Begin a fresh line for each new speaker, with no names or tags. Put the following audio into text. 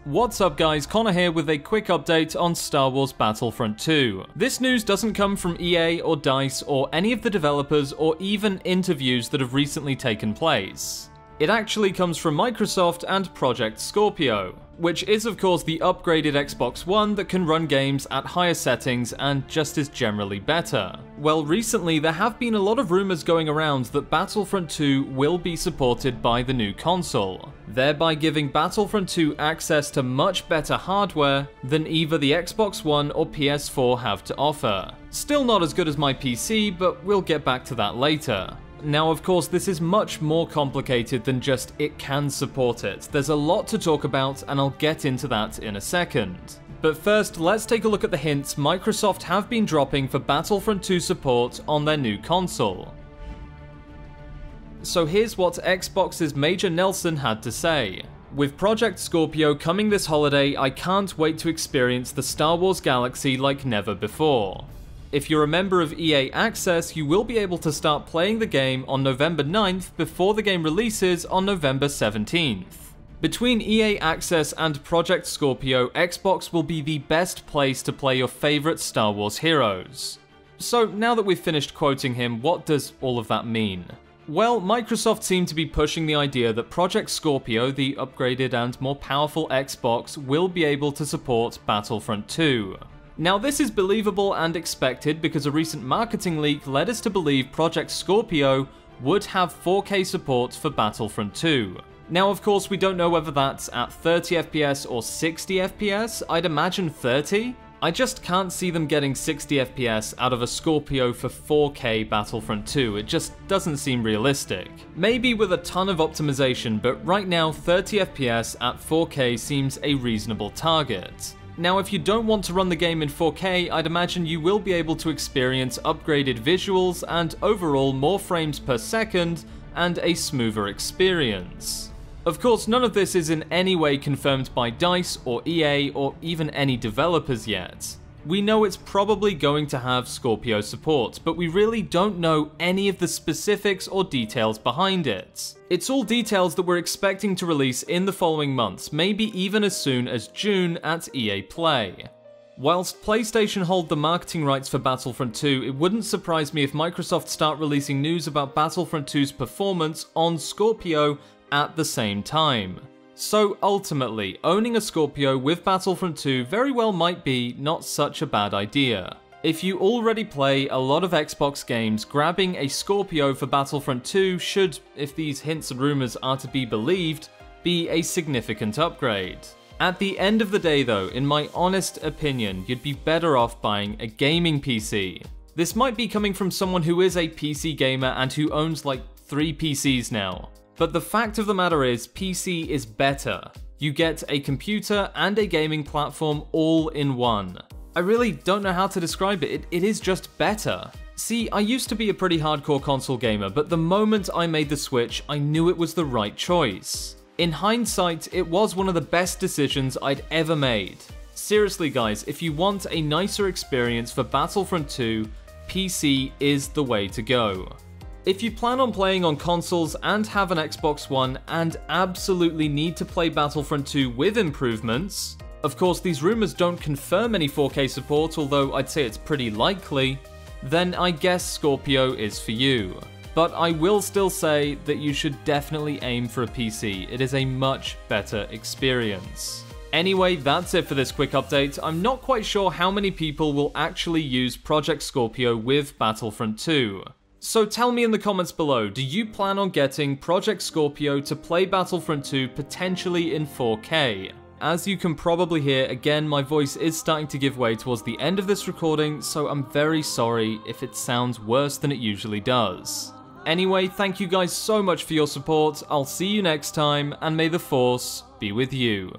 What's up guys, Connor here with a quick update on Star Wars Battlefront 2. This news doesn't come from EA or DICE or any of the developers or even interviews that have recently taken place. It actually comes from Microsoft and Project Scorpio, which is of course the upgraded Xbox One that can run games at higher settings and just is generally better. Well, recently there have been a lot of rumors going around that Battlefront 2 will be supported by the new console, thereby giving Battlefront 2 access to much better hardware than either the Xbox One or PS4 have to offer. Still not as good as my PC, but we'll get back to that later. Now, of course, this is much more complicated than just it can support it. There's a lot to talk about, and I'll get into that in a second. But first, let's take a look at the hints Microsoft have been dropping for Battlefront 2 support on their new console. So here's what Xbox's Major Nelson had to say. With Project Scorpio coming this holiday, I can't wait to experience the Star Wars galaxy like never before. If you're a member of EA Access, you will be able to start playing the game on November 9th before the game releases on November 17th. Between EA Access and Project Scorpio, Xbox will be the best place to play your favorite Star Wars heroes. So now that we've finished quoting him, what does all of that mean? Well, Microsoft seem to be pushing the idea that Project Scorpio, the upgraded and more powerful Xbox, will be able to support Battlefront 2. Now this is believable and expected because a recent marketing leak led us to believe Project Scorpio would have 4K support for Battlefront 2. Now of course we don't know whether that's at 30 FPS or 60 FPS, I'd imagine 30. I just can't see them getting 60 FPS out of a Scorpio for 4K Battlefront 2, it just doesn't seem realistic. Maybe with a ton of optimization, but right now 30 FPS at 4K seems a reasonable target. Now if you don't want to run the game in 4K, I'd imagine you will be able to experience upgraded visuals and overall more frames per second and a smoother experience. Of course, none of this is in any way confirmed by DICE or EA or even any developers yet. We know it's probably going to have Scorpio support, but we really don't know any of the specifics or details behind it. It's all details that we're expecting to release in the following months, maybe even as soon as June at EA Play. Whilst PlayStation hold the marketing rights for Battlefront 2, it wouldn't surprise me if Microsoft start releasing news about Battlefront 2's performance on Scorpio at the same time. So ultimately, owning a Scorpio with Battlefront 2 very well might be not such a bad idea. If you already play a lot of Xbox games, grabbing a Scorpio for Battlefront 2 should, if these hints and rumours are to be believed, be a significant upgrade. At the end of the day though, in my honest opinion, you'd be better off buying a gaming PC. This might be coming from someone who is a PC gamer and who owns like 3 PCs now. But the fact of the matter is, PC is better. You get a computer and a gaming platform all in one. I really don't know how to describe it, it is just better. See, I used to be a pretty hardcore console gamer, but the moment I made the switch, I knew it was the right choice. In hindsight, it was one of the best decisions I'd ever made. Seriously guys, if you want a nicer experience for Battlefront 2, PC is the way to go. If you plan on playing on consoles and have an Xbox One and absolutely need to play Battlefront 2 with improvements, of course these rumours don't confirm any 4K support, although I'd say it's pretty likely, then I guess Scorpio is for you. But I will still say that you should definitely aim for a PC, it is a much better experience. Anyway, that's it for this quick update. I'm not quite sure how many people will actually use Project Scorpio with Battlefront 2. So tell me in the comments below, do you plan on getting Project Scorpio to play Battlefront 2 potentially in 4K? As you can probably hear, again, my voice is starting to give way towards the end of this recording, so I'm very sorry if it sounds worse than it usually does. Anyway, thank you guys so much for your support, I'll see you next time, and may the Force be with you.